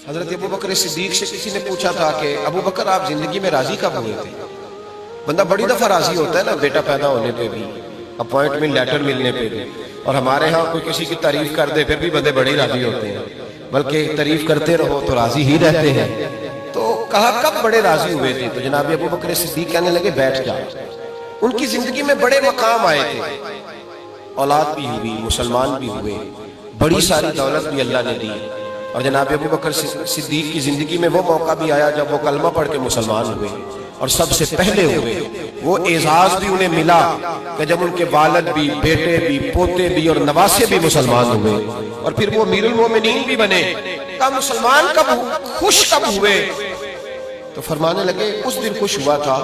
حضرت ابو بکر صدیق سے کسی نے پوچھا تھا کہ ابو بکر آپ زندگی میں راضی کب ہوئے تھے؟ بندہ بڑی دفعہ راضی ہوتا ہے نا، بیٹا پیدا ہونے پہ بھی، اپوائنٹمنٹ لیٹر ملنے پہ بھی، اور ہمارے ہاں کوئی کسی کی تعریف کر دے پھر بھی بندے بڑے راضی ہوتے ہیں، بلکہ تعریف کرتے رہو تو راضی ہی رہتے ہیں۔ تو کہا کب بڑے راضی ہوئے تھے؟ تو جناب ابو بکر صدیق کہنے لگے بیٹھ جا۔ ان کی زندگی میں بڑے مقام آئے تھے، اولاد بھی ہوئی، مسلمان بھی ہوئے، بڑی ساری دولت بھی اللہ نے دی، اور جناب ابو بکر صدیق کی زندگی میں وہ موقع بھی آیا جب وہ کلمہ پڑھ کے مسلمان ہوئے، اور سب سے پہلے ہوئے۔ وہ اعزاز بھی انہیں ملا کہ جب ان کے والد بھی، بیٹے بھی، پوتے بھی اور نواسے بھی مسلمان ہوئے، اور پھر وہ امیر المومنین بھی بنے۔ کہا مسلمان کب خوش کب ہوئے؟ تو فرمانے لگے اس دن خوش ہوا تھا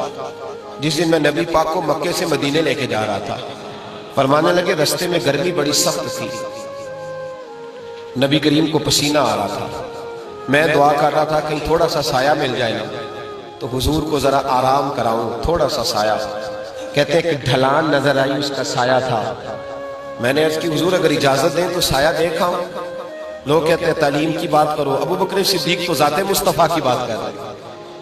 جس دن میں نبی پاک کو مکے سے مدینے لے کے جا رہا تھا۔ فرمانے لگے رستے میں گرمی بڑی سخت تھی، نبی کریم کو پسینہ آ رہا تھا، میں دعا کر رہا تھا کہیں تھوڑا سا سایہ مل جائے نا تو حضور کو ذرا آرام کراؤں، تھوڑا سا سایہ۔ کہتے ہیں کہ ڈھلان نظر آئی، اس کا سایہ تھا۔ میں نے عرض کی حضور اگر اجازت دیں تو سایہ دیکھا۔ لوگ کہتے ہیں تعلیم کی بات کرو، ابو بکر صدیق تو ذات مصطفیٰ کی بات کر رہے ہیں،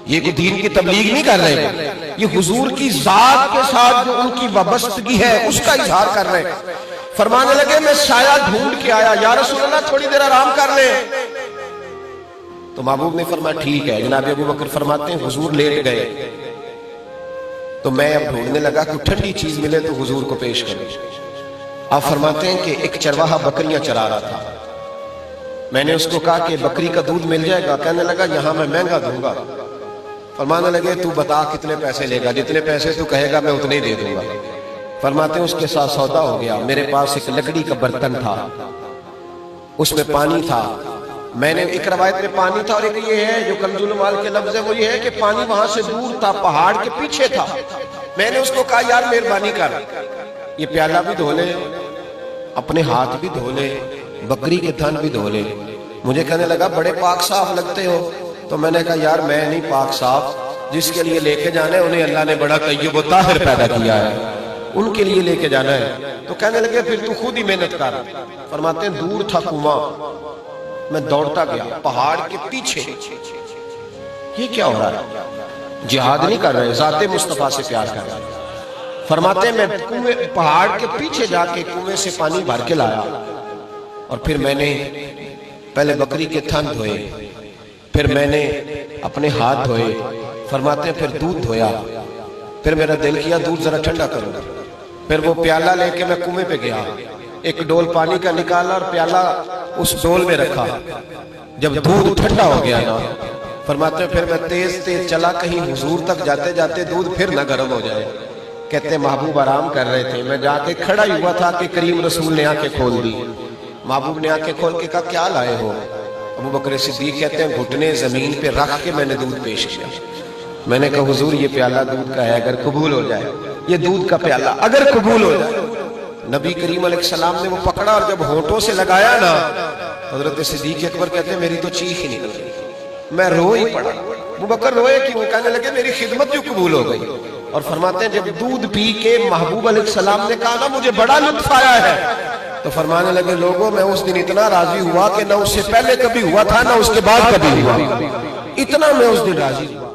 یہ کوئی دین کی تبلیغ نہیں کر رہے، یہ حضور کی ذات کے ساتھ جو ان کی وابستگی ہے اس کا اظہار کر رہے ہیں۔ فرمانے لگے میں سایہ ڈھونڈ کے آیا، یا رسول اللہ تھوڑی دیر آرام کر لیں۔ تو محبوب نے فرمایا ٹھیک ہے۔ جناب ابو بکر فرماتے ہیں حضور لیٹ گئے تو میں اب ڈھونڈنے لگا کہ ٹھنڈی چیز ملے تو حضور کو پیش کریں۔ آپ فرماتے ہیں کہ ایک چرواہا بکریاں چرا رہا تھا، میں نے اس کو کہا کہ بکری کا دودھ مل جائے گا؟ کہنے لگا یہاں میں مہنگا دوں گا۔ فرمانے لگے تو بتا کتنے پیسے لے گا؟ جتنے پیسے تو کہے گا میں اتنے ہی دے دوں گا۔ فرماتے ہیں اس کے ساتھ سودا ہو گیا۔ میرے پاس ایک لکڑی کا برتن تھا، اس میں پانی تھا، میں نے ایک روایت میں پانی تھا، اور ایک یہ ہے جو کنز المال کے لفظ ہے وہ یہ ہے کہ پانی وہاں سے دور تھا، پہاڑ کے پیچھے تھا۔ میں نے اس کو کہا یار مہربانی کر، یہ پیالہ بھی دھو لے، اپنے ہاتھ بھی دھو لے، بکری کے تھن بھی دھو لے۔ مجھے کہنے لگا بڑے پاک صاف لگتے ہو۔ تو میں نے کہا یار میں نہیں پاک صاف، جس کے لیے لے کے جانا ہے انہیں اللہ نے بڑا طیب و طاہر پیدا کیا ہے، ان کے لیے لے کے جانا ہے۔ تو کہنے لگے پھر تو خود ہی محنت کر۔ فرماتے ہیں دور تھا کنواں، میں دوڑتا گیا پہاڑ کے پیچھے۔ یہ کیا ہو رہا ہے؟ جہاد نہیں کر رہے، ذات مصطفیٰ سے پیار کر رہے۔ فرماتے ہیں میں پہاڑ کے پیچھے جا کے کنویں سے پانی بھر کے لایا، اور پھر میں نے پہلے بکری کے تھن دھوئے، پھر میں نے اپنے ہاتھ دھوئے۔ فرماتے ہیں پھر دودھ دھویا، پھر میرا دل کیا دودھ ذرا ٹھنڈا کرو، پھر وہ پیالہ لے کے میں کنویں پہ گیا، ایک ڈول پانی کا نکالا اور پیالہ اس ڈول میں رکھا۔ جب دودھ ٹھنڈا ہو گیا نا، فرماتے ہیں پھر میں تیز تیز چلا کہیں حضور تک جاتے جاتے دودھ پھر نہ گرم ہو جائے۔ کہتے ہیں محبوب آرام کر رہے تھے، میں جا کے کھڑا ہی ہوا تھا کہ کریم رسول نے آنکھیں کھول دی۔ محبوب نے آنکھیں کھول کے کہا کیا لائے ہو؟ ابو بکر صدیق کہتے ہیں گھٹنے زمین پہ رکھ کے میں نے دودھ پیش کیا۔ میں نے کہا حضور یہ پیالہ دودھ کا ہے، اگر قبول ہو جائے، یہ دودھ کا پیالہ اگر قبول ہو جائے۔ نبی کریم علیہ السلام نے وہ پکڑا اور جب ہونٹوں سے لگایا نا، حضرت صدیق اکبر کہتے ہیں میری تو چیخ ہی نکل گئی، میں رو ہی پڑا۔ ابو بکر روئے کیوں؟ کہنے لگے میری خدمت جو قبول ہو گئی۔ اور فرماتے ہیں جب دودھ پی کے محبوب علیہ السلام نے کہا نا مجھے بڑا لطف آیا ہے، تو فرمانے لگے لوگوں میں اس دن اتنا راضی ہوا کہ نہ اس سے پہلے کبھی ہوا تھا نہ اس کے بعد کبھی ہوا، اتنا میں اس دن راضی ہوا۔